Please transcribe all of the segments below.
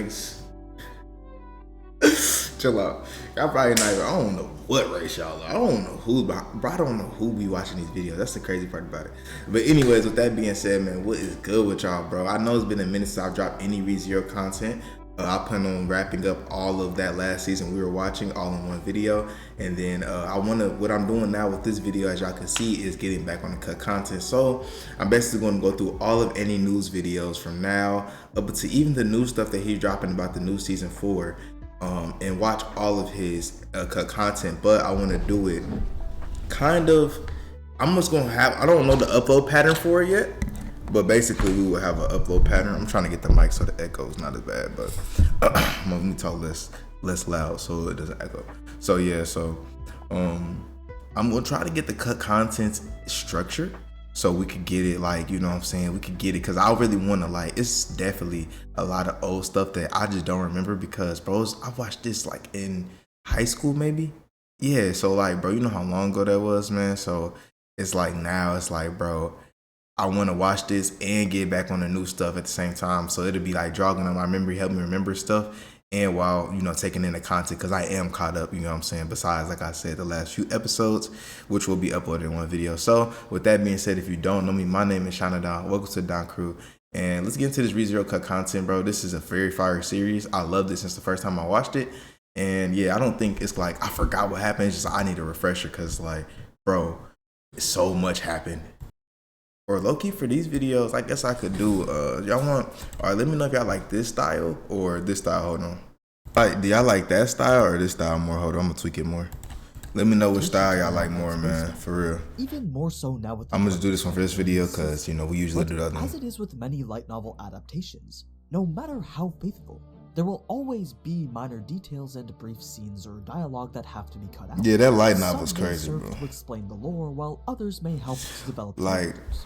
niggas. Chill out. Y'all probably not even, I don't know what race y'all are. I don't know who, bro, I don't know who be watching these videos. That's the crazy part about it. But anyways, with that being said, man, what is good with y'all, bro? I know it's been a minute since I've dropped any ReZero content. I plan on wrapping up all of that last season we were watching all in one video, and then what I'm doing now with this video, as y'all can see, is getting back on the cut content. So I'm basically going to go through all of AniNews videos from now up to even the new stuff that he's dropping about the new season 4, and watch all of his cut content. But I want to do it kind of, I'm just going to have, I don't know the upload pattern for it yet, but basically we will have an upload pattern. I'm trying to get the mic so the echo is not as bad, but let me talk less loud so it doesn't echo. So yeah, I'm gonna try to get the cut content structured so we could get it, like, you know what I'm saying, we could get it, because I really want to, like, it's definitely a lot of old stuff that I just don't remember, because bros, I watched this like in high school maybe. Yeah, so like, bro, you know how long ago that was, man. So it's like now it's like, bro, I want to watch this and get back on the new stuff at the same time. So it'll be like jogging on my memory, help me remember stuff, and while, you know, taking in the content, because I am caught up, you know what I'm saying, besides, like I said, the last few episodes, which will be uploaded in one video. So with that being said, if you don't know me, my name is Shaun. Welcome to the Don Crew, and let's get into this ReZero cut content, bro. This is a very fire series. I loved it since the first time I watched it, and yeah, I don't think it's like I forgot what happened. It's just I need a refresher, because, like, bro, so much happened. Or low-key for these videos, I guess I could do, y'all want, all right, let me know if y'all like this style or this style. Hold on. Like, do y'all like that style or this style more? Hold on, I'm gonna tweak it more. Let me know which style y'all like more, man, for real. Even more so now with, I'm gonna just do this one for this video, because, you know, we usually do the other one. As it is with many light novel adaptations, no matter how faithful, there will always be minor details and brief scenes or dialogue that have to be cut out. Yeah, that light novel's crazy, serve bro. to explain the lore, while others may help to develop like characters.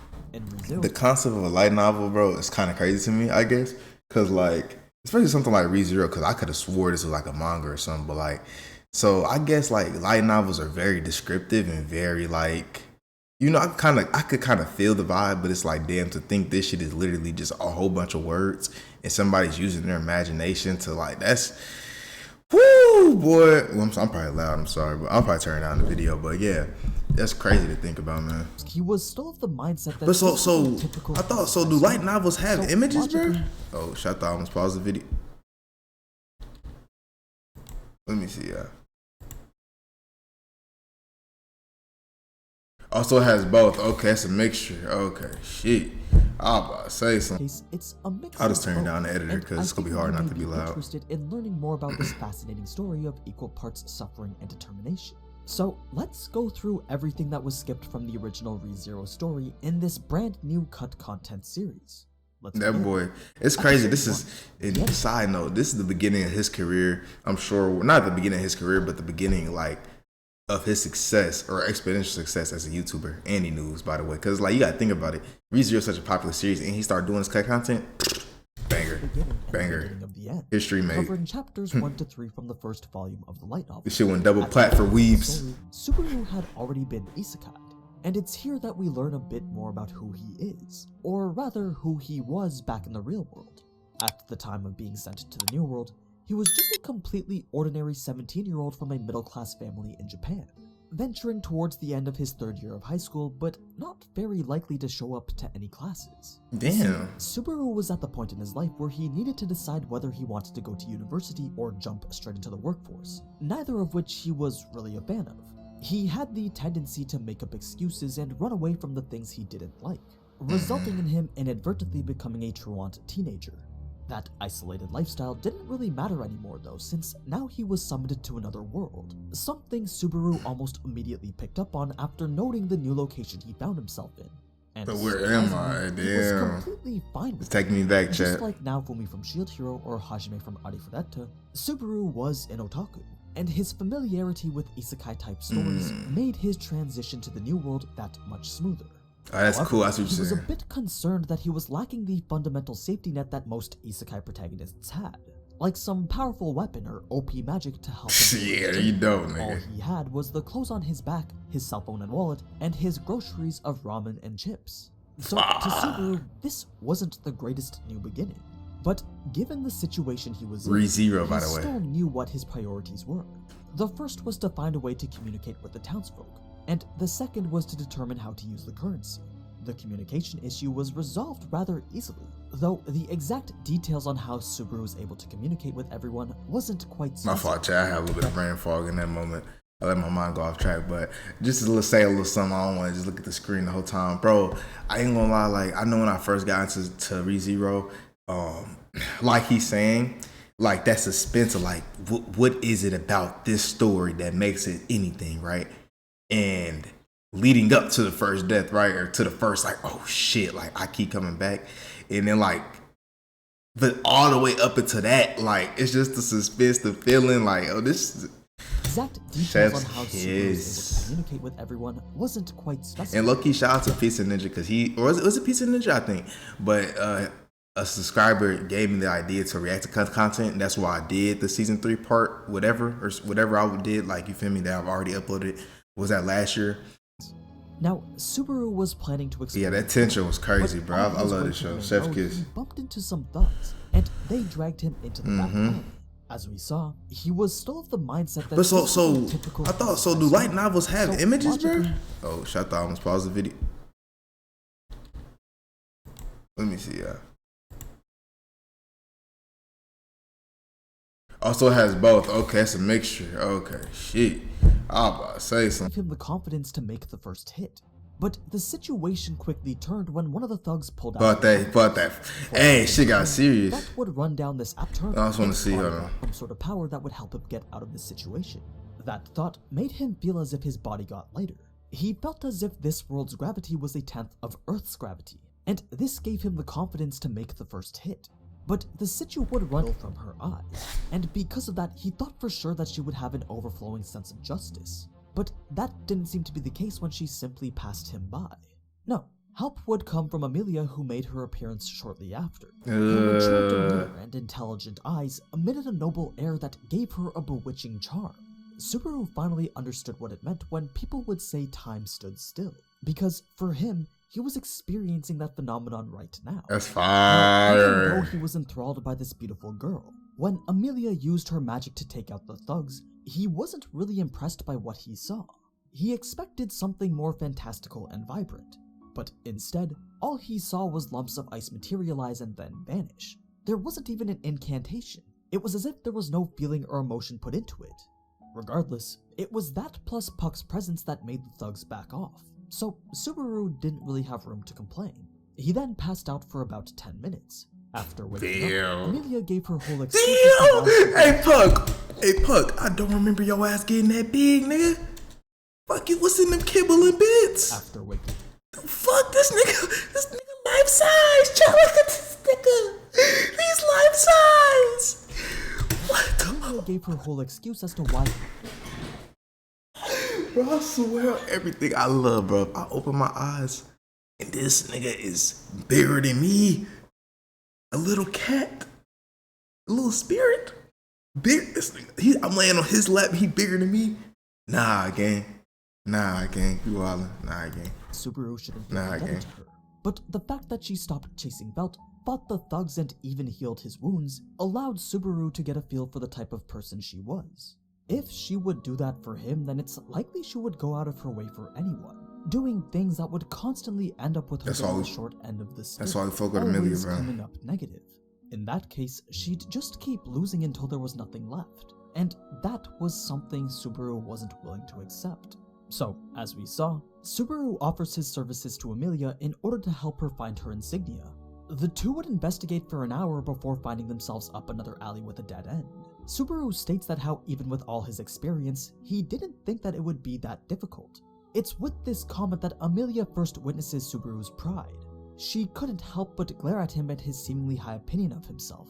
The concept of a light novel, bro, is kind of crazy to me, I guess, because, like, especially something like ReZero, because I could have swore this was like a manga or something, but, like, so I guess, like, light novels are very descriptive and very, like, you know, I could kind of feel the vibe, but it's like, damn, to think this shit is literally just a whole bunch of words and somebody's using their imagination to, like, that's, whoo, boy. Well, I'm probably loud, I'm sorry, but I'll probably turn down the video, but yeah, that's crazy to think about, man. He was still of the mindset that, but so I thought, so do light novels have images, bro? Oh shit, I thought I almost paused the video. Let me see, yeah. Also has both. Okay, it's a mixture. Okay, shit. I was about to say something. It's a mix. I'll just turn down the editor, because it's gonna be hard not to be loud. Interested in learning more about this fascinating story of equal parts suffering and determination. So let's go through everything that was skipped from the original ReZero story in this brand new cut content series. That boy, it's crazy. This is, side note, this is the beginning of his career. I'm sure, not the beginning of his career, but the beginning, like, of his success, or exponential success as a YouTuber. AniNews, by the way, because, like, you gotta think about it. ReZero is such a popular series, and he started doing this cut content. Banger. History made. Covering chapters 1 to 3 from the first volume of the light novel. This shit went double plat for weebs. Subaru had already been isekai, and it's here that we learn a bit more about who he is, or rather who he was back in the real world. At the time of being sent to the new world, he was just a completely ordinary 17-year-old from a middle-class family in Japan, venturing towards the end of his 3rd year of high school, but not very likely to show up to any classes. Damn. Subaru was at the point in his life where he needed to decide whether he wanted to go to university or jump straight into the workforce, neither of which he was really a fan of. He had the tendency to make up excuses and run away from the things he didn't like, resulting in him inadvertently becoming a truant teenager. That isolated lifestyle didn't really matter anymore though, since now he was summoned to another world, something Subaru almost immediately picked up on after noting the new location he found himself in. And but where am I? Damn. He was completely fine with it. Take me back, chat. Just like Naofumi from Shield Hero or Hajime from Arifureta, Subaru was an otaku, and his familiarity with isekai-type stories made his transition to the new world that much smoother. Oh, that's cool. I see what He you're was a saying. bit concerned that he was lacking the fundamental safety net that most isekai protagonists had, like some powerful weapon or OP magic to help him. Yeah, you don't, nigga. All he had was the clothes on his back, his cell phone and wallet, and his groceries of ramen and chips. So to Subaru, this wasn't the greatest new beginning. But given the situation he was in, ReZero, by he the way. still knew what his priorities were. The first was to find a way to communicate with the townsfolk, and the second was to determine how to use the currency. The communication issue was resolved rather easily, though the exact details on how Subaru was able to communicate with everyone wasn't quite My specific. fault, Chad. I had a little bit of brain fog in that moment. I let my mind go off track, but just to say a little something, I don't want to just look at the screen the whole time. Bro, I ain't gonna lie, like, I know when I first got into ReZero, like he's saying, like, that suspense of, like, what is it about this story that makes it anything, right? And leading up to the first death, right? Or to the first, like, oh shit, like, I keep coming back. And then, like, but all the way up into that, like, it's just the suspense, the feeling, like, oh, this Exact details on Chef's how Subaru was kiss. able to communicate with everyone wasn't quite specific. And low-key shout out to Pizza Ninja, because was it Pizza Ninja, I think, but a subscriber gave me the idea to react to content, and that's why I did the season 3 part, whatever I did, like, you feel me, that I've already uploaded. Was that last year? Now, Subaru was planning to explore. Yeah, that tension was crazy, but bro. on I his love way this to show. the main Chef's road, kiss. He bumped into some thugs, and they dragged him into the back alley. As we saw, he was still of the mindset that. But this was so a typical I thought, so do suicide light story. novels have So images, bro? logically, Oh shit, I thought I almost paused the video. Let me see, Also, it has both. Okay, it's a mixture. Okay, shit. I was about to say something. gave him the confidence to make the first hit. But the situation quickly turned when one of the thugs pulled out. But that. Hey, shit got serious. That would run down this app turn. I just want to see, hold on. Some sort of power that would help him get out of this situation. That thought made him feel as if his body got lighter. He felt as if this world's gravity was a tenth of Earth's gravity, and this gave him the confidence to make the first hit. But the situation would run from her eyes, and because of that, he thought for sure that she would have an overflowing sense of justice. But that didn't seem to be the case when she simply passed him by. No, help would come from Amelia, who made her appearance shortly after. Her mature demeanor and intelligent eyes emitted a noble air that gave her a bewitching charm. Subaru finally understood what it meant when people would say time stood still, because for him, he was experiencing that phenomenon right now. That's Even fire. though he was enthralled by this beautiful girl, when Amelia used her magic to take out the thugs, he wasn't really impressed by what he saw. He expected something more fantastical and vibrant, but instead, all he saw was lumps of ice materialize and then vanish. There wasn't even an incantation. It was as if there was no feeling or emotion put into it. Regardless, it was that plus Puck's presence that made the thugs back off, so Subaru didn't really have room to complain. He then passed out for about 10 minutes. After waking up, Amelia gave her whole excuse. Hey Puck, I don't remember your ass getting that big, nigga. Fuck you, what's in them kibble and bits? After waking Fuck this nigga life size. Child, look at this nigga. He's life size. What the Amelia gave her whole excuse as to why. Bro, I swear everything I love, bro. I open my eyes and this nigga is bigger than me. A little cat. A little spirit. Big. This nigga, I'm laying on his lap. He bigger than me. Nah, gang. You wildin'. Nah, gang. Subaru shouldn't be Nah, indebted gang. to her. But the fact that she stopped chasing Belt, fought the thugs, and even healed his wounds allowed Subaru to get a feel for the type of person she was. If she would do that for him, then it's likely she would go out of her way for anyone, doing things that would constantly end up with her getting the short end of the stick. That's why we fuck with Amelia, always bro. coming up negative. In that case, she'd just keep losing until there was nothing left, and that was something Subaru wasn't willing to accept. So, as we saw, Subaru offers his services to Amelia in order to help her find her insignia. The two would investigate for an hour before finding themselves up another alley with a dead end. Subaru states that how even with all his experience, he didn't think that it would be that difficult. It's with this comment that Amelia first witnesses Subaru's pride. She couldn't help but glare at him and his seemingly high opinion of himself.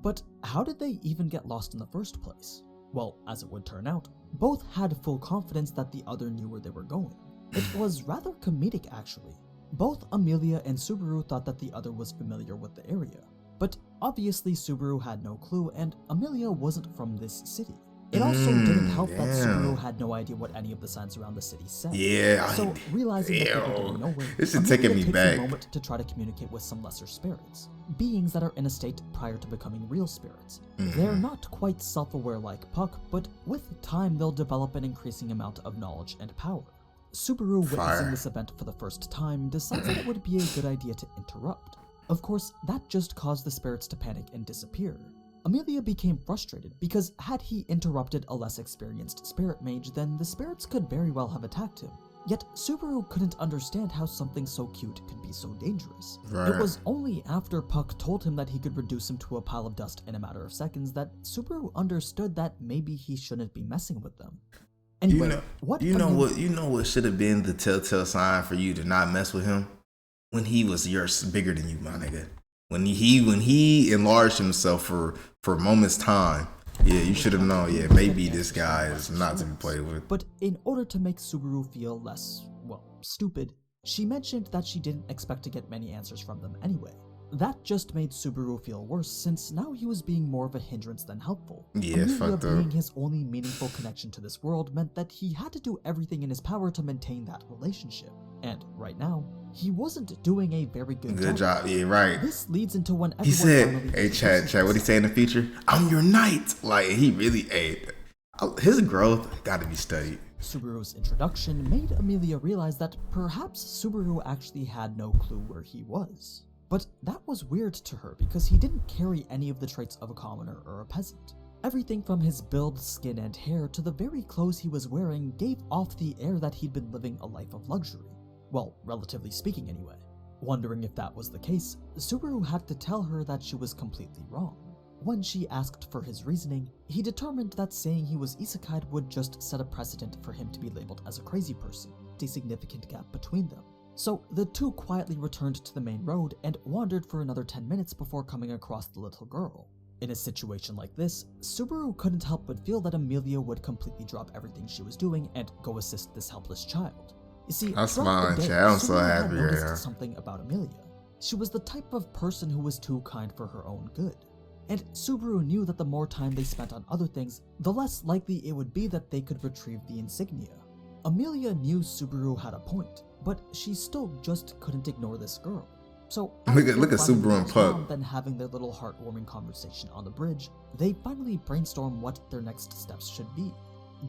But how did they even get lost in the first place? Well, as it would turn out, both had full confidence that the other knew where they were going. It was rather comedic, actually. Both Amelia and Subaru thought that the other was familiar with the area, but obviously Subaru had no clue and Amelia wasn't from this city. It also didn't help that Damn. Subaru had no idea what any of the signs around the city said. Yeah. So, realizing that they were getting Damn. nowhere, This is Amelia taking me takes back. a moment to try to communicate with some lesser spirits, beings that are in a state prior to becoming real spirits. They're not quite self-aware like Puck, but with time they'll develop an increasing amount of knowledge and power. Subaru, witnessing this event for the first time, decides that it would be a good idea to interrupt. Of course, that just caused the spirits to panic and disappear. Amelia became frustrated because had he interrupted a less experienced spirit mage, then the spirits could very well have attacked him. Yet Subaru couldn't understand how something so cute could be so dangerous. Right. It was only after Puck told him that he could reduce him to a pile of dust in a matter of seconds that Subaru understood that maybe he shouldn't be messing with them. Anyway, what should have been the telltale sign for you to not mess with him? When he was bigger than you, my nigga. When he enlarged himself for a moment's time, yeah, you should have known. Yeah, maybe this guy is not to be played with. But in order to make Subaru feel less, stupid, she mentioned that she didn't expect to get many answers from them anyway. That just made Subaru feel worse, since now he was being more of a hindrance than helpful. Yeah, fucked up. Being his only meaningful connection to this world meant that he had to do everything in his power to maintain that relationship. And right now, he wasn't doing a very good job. Yeah, right. This leads into when everyone he said, finally "Hey, Chad, what he say in the feature? I'm your knight." Like he really ate. His growth got to be studied. Subaru's introduction made Amelia realize that perhaps Subaru actually had no clue where he was. But that was weird to her because he didn't carry any of the traits of a commoner or a peasant. Everything from his build, skin, and hair to the very clothes he was wearing gave off the air that he'd been living a life of luxury. Well, relatively speaking anyway. Wondering if that was the case, Subaru had to tell her that she was completely wrong. When she asked for his reasoning, he determined that saying he was isekai would just set a precedent for him to be labeled as a crazy person, a significant gap between them. So the two quietly returned to the main road and wandered for another 10 minutes before coming across the little girl. In a situation like this, Subaru couldn't help but feel that Amelia would completely drop everything she was doing and go assist this helpless child. You see, I'm smiling, Chad. I'm so happy had noticed right now. Something about Amelia. She was the type of person who was too kind for her own good. And Subaru knew that the more time they spent on other things, the less likely it would be that they could retrieve the insignia. Amelia knew Subaru had a point, but she still just couldn't ignore this girl. So look at Subaru and Puck. Then having their little heartwarming conversation on the bridge, they finally brainstorm what their next steps should be.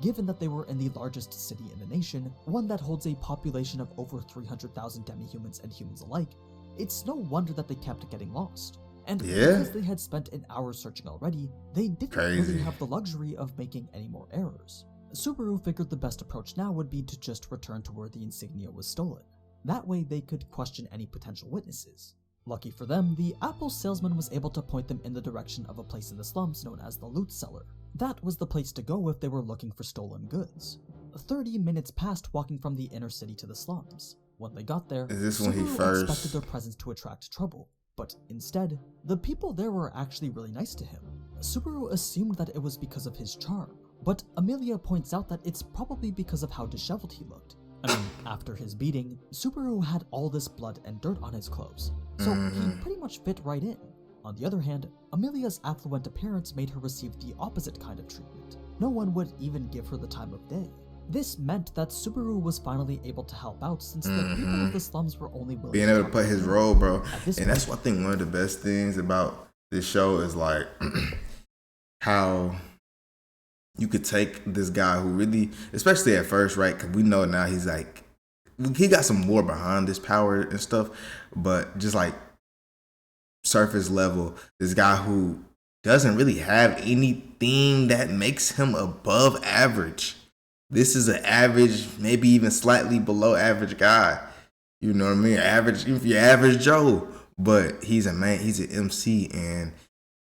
Given that they were in the largest city in the nation, one that holds a population of over 300,000 demi-humans and humans alike, it's no wonder that they kept getting lost. And because they had spent an hour searching already, they didn't really have the luxury of making any more errors. Subaru figured the best approach now would be to just return to where the insignia was stolen. That way they could question any potential witnesses. Lucky for them, the Apple salesman was able to point them in the direction of a place in the slums known as the Loot Cellar. That was the place to go if they were looking for stolen goods. 30 minutes passed walking from the inner city to the slums. When they got there, Subaru expected their presence to attract trouble. But instead, the people there were actually really nice to him. Subaru assumed that it was because of his charm, but Amelia points out that it's probably because of how disheveled he looked. I mean, after his beating, Subaru had all this blood and dirt on his clothes, so he pretty much fit right in. On the other hand, Amelia's affluent appearance made her receive the opposite kind of treatment. No one would even give her the time of day. This meant that Subaru was finally able to help out since the people of the slums were only willing being able to play his role, bro. And that's what I think one of the best things about this show is like how you could take this guy who really, especially at first, right? Because we know now he's like, he got some more behind this power and stuff, but just like surface level, this guy who doesn't really have anything that makes him above average. This is an average, maybe even slightly below average guy. You know what I mean? Average, if you're average Joe, but he's a man, he's an MC, and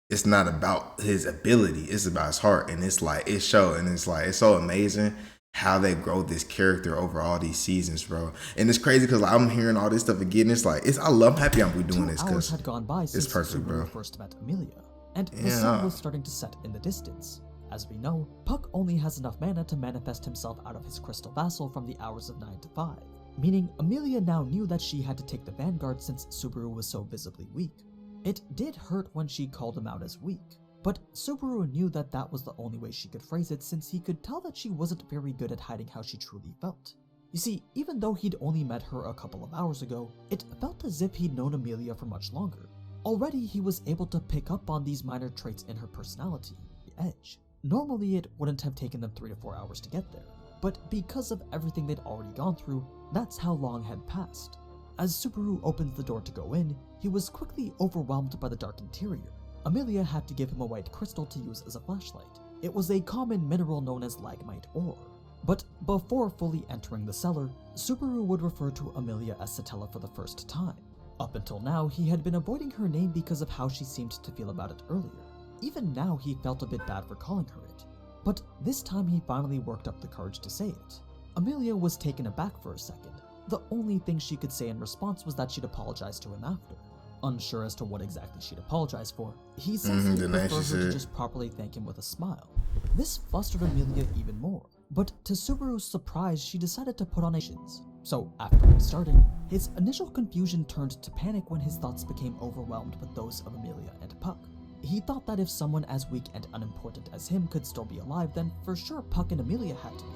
it's not about his ability, it's about his heart. And it's like, it's so amazing how they grow this character over all these seasons, bro. And it's crazy because I'm hearing all this stuff again. It's like, I'm happy we're doing this because had gone by since it's perfect, Subaru bro. First met Amelia, and the sun was starting to set in the distance. As we know, Puck only has enough mana to manifest himself out of his crystal vassal from the hours of 9 to 5, meaning Amelia now knew that she had to take the vanguard since Subaru was so visibly weak. It did hurt when she called him out as weak, But Subaru knew that that was the only way she could phrase it, since he could tell that she wasn't very good at hiding how she truly felt. You see, even though he'd only met her a couple of hours ago, it felt as if he'd known Amelia for much longer. Already he was able to pick up on these minor traits in her personality, the edge. Normally it wouldn't have taken them 3 to 4 hours to get there, but because of everything they'd already gone through, that's how long had passed. As Subaru opened the door to go in, he was quickly overwhelmed by the dark interior. Amelia had to give him a white crystal to use as a flashlight. It was a common mineral known as lagmite ore. But before fully entering the cellar, Subaru would refer to Amelia as Satella for the first time. Up until now, he had been avoiding her name because of how she seemed to feel about it earlier. Even now, he felt a bit bad for calling her it. But this time he finally worked up the courage to say it. Amelia was taken aback for a second. The only thing she could say in response was that she'd apologize to him after. Unsure as to what exactly she'd apologize for, he said he'd prefer her to just properly thank him with a smile. This flustered Amelia even more, but to Subaru's surprise, she decided to put on actions. So after restarting, his initial confusion turned to panic when his thoughts became overwhelmed with those of Amelia and Puck. He thought that if someone as weak and unimportant as him could still be alive, then for sure Puck and Amelia had to be.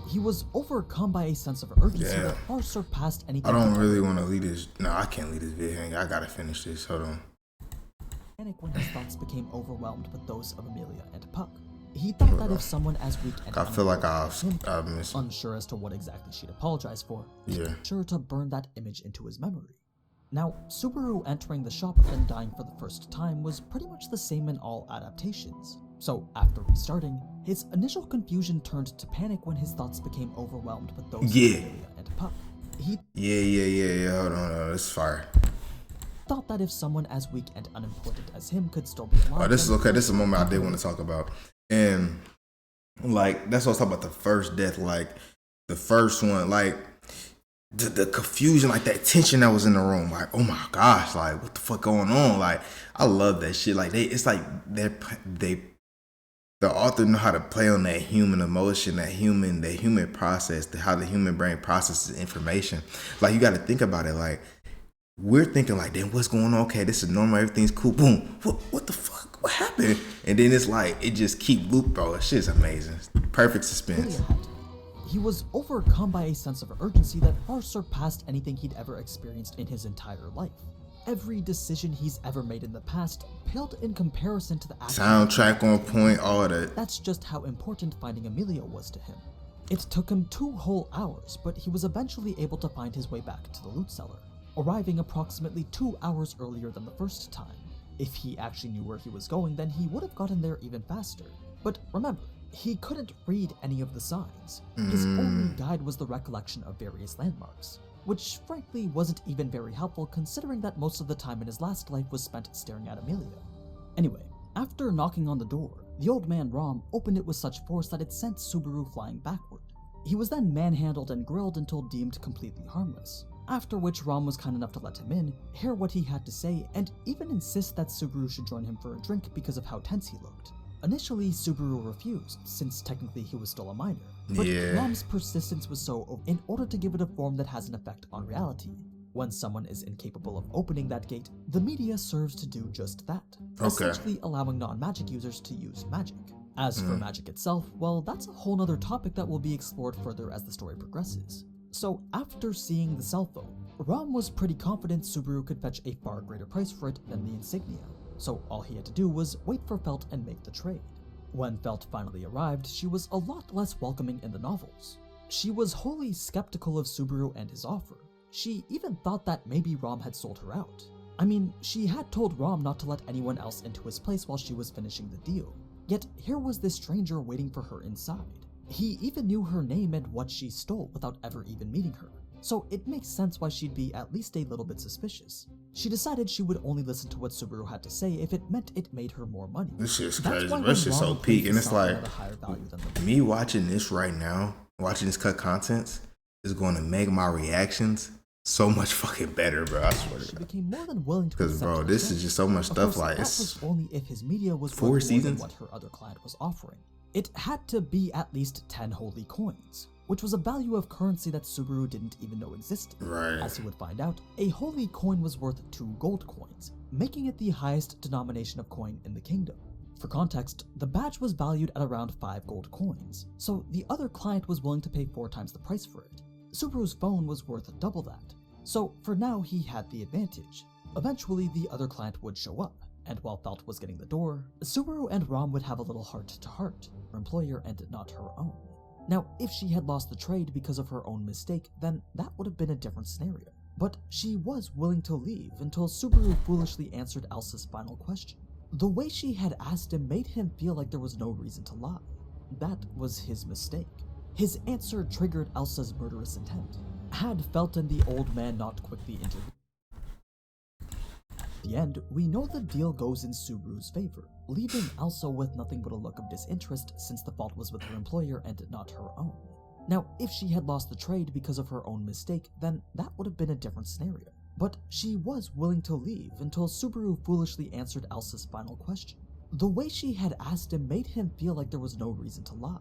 He was overcome by a sense of urgency that far surpassed anything. I don't really want to leave this. No, I can't leave this video. I gotta finish this. Hold on. Panic when his thoughts became overwhelmed with those of Amelia and Puck. He thought that if someone as weak and I feel like I've missed. Unsure as to what exactly she'd apologize for, Yeah. sure to burn that image into his memory. Now, Subaru entering the shop and dying for the first time was pretty much the same in all adaptations. So after restarting, his initial confusion turned to panic when his thoughts became overwhelmed with those of Amelia and Puck. He Hold on, this is fire. thought that if someone as weak and unimportant as him could still be alive. Oh, this is okay. This is a moment I did want to talk about. And like that's what I was talking about, the first death, like the first one, like the confusion, like that tension that was in the room, like oh my gosh, like what the fuck going on? Like I love that shit. Like it's like the author know how to play on that human emotion, that human process, how the human brain processes information. Like you got to think about it, like we're thinking like, damn, what's going on? Okay, this is normal, everything's cool. Boom, what the fuck? What happened? And then it's like it just keep loop, bro. That shit's amazing. Perfect suspense. He was overcome by a sense of urgency that far surpassed anything he'd ever experienced in his entire life. Every decision he's ever made in the past paled in comparison to the soundtrack on point, all that. That's just how important finding Amelia was to him. It took him 2 whole hours, but he was eventually able to find his way back to the loot cellar, arriving approximately 2 hours earlier than the first time. If he actually knew where he was going, then he would have gotten there even faster. But remember, he couldn't read any of the signs. His only guide was the recollection of various landmarks, which frankly wasn't even very helpful considering that most of the time in his last life was spent staring at Amelia. Anyway, after knocking on the door, the old man Rom opened it with such force that it sent Subaru flying backward. He was then manhandled and grilled until deemed completely harmless, after which Rom was kind enough to let him in, hear what he had to say, and even insist that Subaru should join him for a drink because of how tense he looked. Initially, Subaru refused, since technically he was still a minor, but Rom's persistence was so in order to give it a form that has an effect on reality. When someone is incapable of opening that gate, the media serves to do just that, essentially allowing non-magic users to use magic. As for magic itself, well, that's a whole nother topic that will be explored further as the story progresses. So after seeing the cell phone, Rom was pretty confident Subaru could fetch a far greater price for it than the insignia, so all he had to do was wait for Felt and make the trade. When Felt finally arrived, she was a lot less welcoming in the novels. She was wholly skeptical of Subaru and his offer. She even thought that maybe Rom had sold her out. I mean, she had told Rom not to let anyone else into his place while she was finishing the deal. Yet here was this stranger waiting for her inside. He even knew her name and what she stole without ever even meeting her, so it makes sense why she'd be at least a little bit suspicious. She decided she would only listen to what Subaru had to say if it meant it made her more money. This shit's crazy, this shit's so peak, and it's like, me watching this right now, watching this cut contents, is going to make my reactions so much fucking better, bro. I swear to God. She became more than willing to because, bro, this is just so much stuff. Like, that was only if his media was 4 seasons what her other client was offering. It had to be at least 10 holy coins, which was a value of currency that Subaru didn't even know existed. Right. As he would find out, a holy coin was worth 2 gold coins, making it the highest denomination of coin in the kingdom. For context, the badge was valued at around 5 gold coins, so the other client was willing to pay 4 times the price for it. Subaru's phone was worth double that, so for now he had the advantage. Eventually the other client would show up, and while Felt was getting the door, Subaru and Rom would have a little heart-to-heart, her employer and not her own. Now, if she had lost the trade because of her own mistake, then that would have been a different scenario. But she was willing to leave until Subaru foolishly answered Elsa's final question. The way she had asked him made him feel like there was no reason to lie. That was his mistake. His answer triggered Elsa's murderous intent. Had Felt and the old man not quickly intervened. At the end, we know the deal goes in Subaru's favor, leaving Elsa with nothing but a look of disinterest since the fault was with her employer and not her own. Now, if she had lost the trade because of her own mistake, then that would have been a different scenario. But she was willing to leave until Subaru foolishly answered Elsa's final question. The way she had asked him made him feel like there was no reason to lie.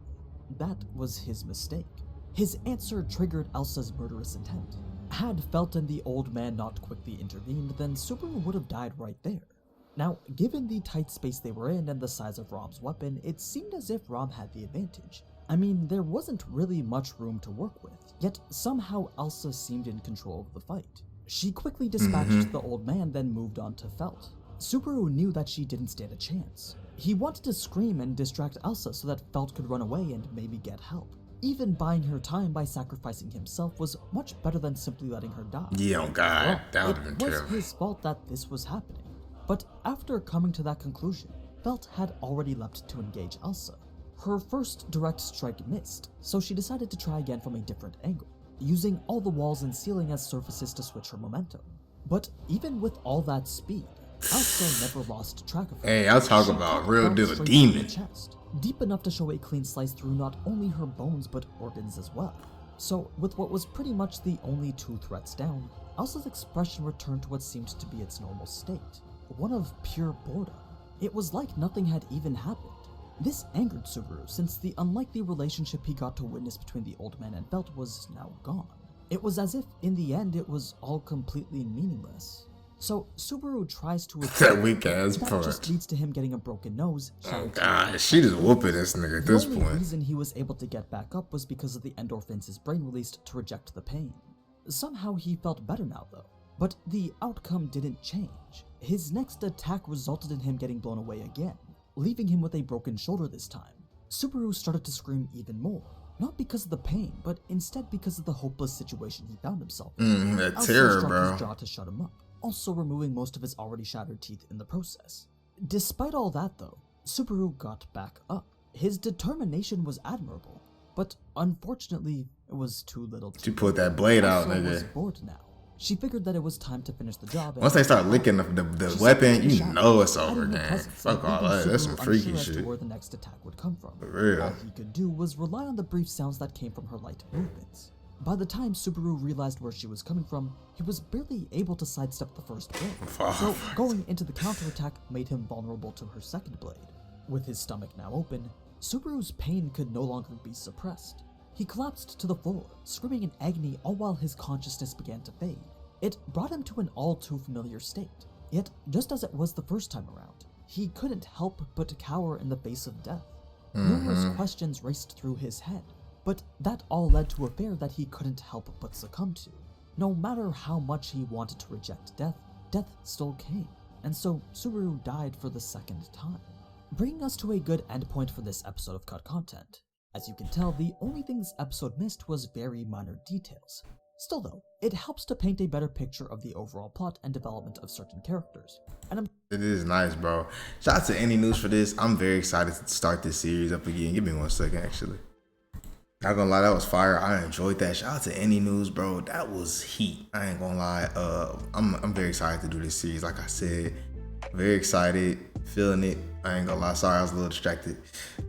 That was his mistake. His answer triggered Elsa's murderous intent. Had Felt and the old man not quickly intervened, then Subaru would have died right there. Now, given the tight space they were in and the size of Rom's weapon, it seemed as if Rom had the advantage. I mean, there wasn't really much room to work with, yet somehow Elsa seemed in control of the fight. She quickly dispatched the old man, then moved on to Felt. Subaru knew that she didn't stand a chance. He wanted to scream and distract Elsa so that Felt could run away and maybe get help. Even buying her time by sacrificing himself was much better than simply letting her die. Yeah, oh God, that would have been It was terrible. his fault that this was happening. But after coming to that conclusion, Felt had already leapt to engage Elsa. Her first direct strike missed, so she decided to try again from a different angle, using all the walls and ceiling as surfaces to switch her momentum. But even with all that speed, Elsa never lost track of her. Hey, I'll talk She about caught real Felt deal of straight through the demon. chest, deep enough to show a clean slice through not only her bones but organs as well. So, with what was pretty much the only 2 threats down, Elsa's expression returned to what seemed to be its normal state, one of pure boredom. It was like nothing had even happened. This angered Subaru since the unlikely relationship he got to witness between the old man and Felt was now gone. It was as if, in the end, it was all completely meaningless. So Subaru tries to That weak ass that part. just leads to him getting a broken nose. Oh God, she just whooping this nigga at this The only point. reason he was able to get back up was because of the endorphins his brain released to reject the pain. Somehow he felt better now though, but the outcome didn't change. His next attack resulted in him getting blown away again, leaving him with a broken shoulder this time. Subaru started to scream even more, not because of the pain, but instead because of the hopeless situation he found himself in. That Elsa terror, struck bro. his jaw to shut him up, also removing most of his already shattered teeth in the process. Despite all that though, Subaru got back up. His determination was admirable, but unfortunately, it was too little She put that blade out, Elsa was nigga. bored now. She figured that it was time to finish the job. Once they start licking the She weapon, stepped in the you shop, know it's hiding over, her gang. presence, Fuck and all leaving that. That's some Subaru freaky unsure as to shit. where the next attack would come from. For real. All he could do was rely on the brief sounds that came from her light movements. By the time Subaru realized where she was coming from, he was barely able to sidestep the first blade. So going into the counterattack made him vulnerable to her second blade. With his stomach now open, Subaru's pain could no longer be suppressed. He collapsed to the floor, screaming in agony all while his consciousness began to fade. It brought him to an all too familiar state. Yet, just as it was the first time around, he couldn't help but cower in the face of death. Numerous questions raced through his head, but that all led to a fear that he couldn't help but succumb to. No matter how much he wanted to reject death, death still came, and so Subaru died for the second time. Bringing us to a good endpoint for this episode of Cut Content. As you can tell, the only thing this episode missed was very minor details. Still though, it helps to paint a better picture of the overall plot and development of certain characters. And It is nice, bro. Shout out to AniNews for this. I'm very excited to start this series up again. Give me 1 second, actually. Not gonna lie, that was fire. I enjoyed that. Shout out to AniNews, bro. That was heat. I ain't gonna lie. I'm very excited to do this series. Like I said, very excited, feeling it. I ain't gonna lie. Sorry, I was a little distracted.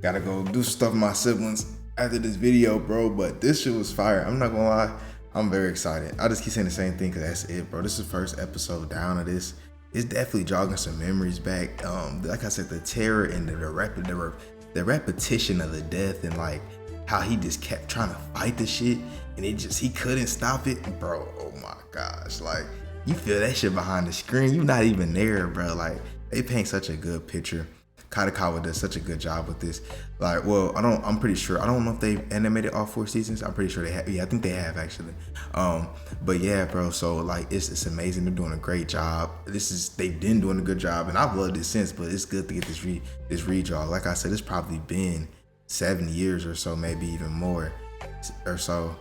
Gotta go do stuff with my siblings after this video, bro. But this shit was fire. I'm not gonna lie. I'm very excited. I just keep saying the same thing because that's it, bro. This is the first episode down of this. It's definitely jogging some memories back. Like I said, the terror and the repetition of the death and like how he just kept trying to fight the shit and he couldn't stop it, bro. Oh my gosh, like you feel that shit behind the screen. You're not even there, bro. Like they paint such a good picture. Kadokawa does such a good job with this. Like, well, I'm pretty sure. I don't know if they've animated all 4 seasons. I'm pretty sure they have. Yeah, I think they have actually. But yeah, bro. So like, it's amazing. They're doing a great job. They've been doing a good job, and I've loved it since. But it's good to get this redraw. Like I said, it's probably been 7 years or so, maybe even more, or so,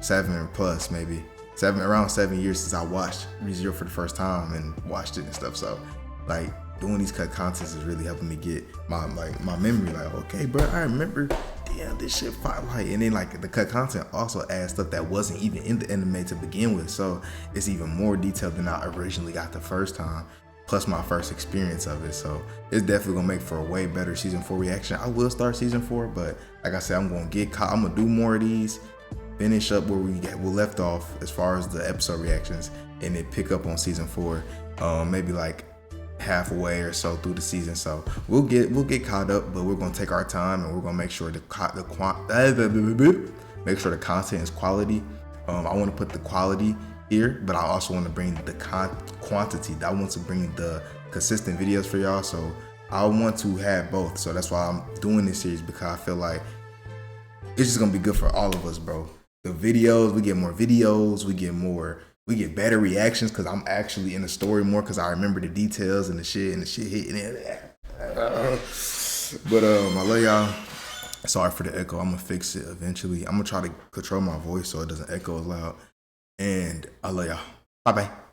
7 plus maybe. Around 7 years since I watched ReZero for the first time and watched it and stuff. So like, doing these cut contests is really helping me get my memory. Like, okay, bro, I remember. Damn, this shit fire. Like, and then like the cut content also adds stuff that wasn't even in the anime to begin with. So it's even more detailed than I originally got the first time. Plus my first experience of it. So it's definitely gonna make for a way better season 4 reaction. I will start season 4, but like I said, I'm gonna do more of these. Finish up where we left off as far as the episode reactions, and then pick up on season 4, maybe like halfway or so through the season. So we'll get caught up, but we're gonna take our time, and we're gonna make sure make sure the content is quality. I want to put the quality here, but I also want to bring the quantity. I want to bring the consistent videos for y'all. So I want to have both. So that's why I'm doing this series, because I feel like it's just gonna be good for all of us, bro. The videos, we get more videos, we get better reactions, because I'm actually in the story more, because I remember the details and the shit hitting it. But I love y'all. Sorry for the echo. I'm gonna fix it eventually. I'm gonna try to control my voice so it doesn't echo as loud. And I love y'all. Bye bye.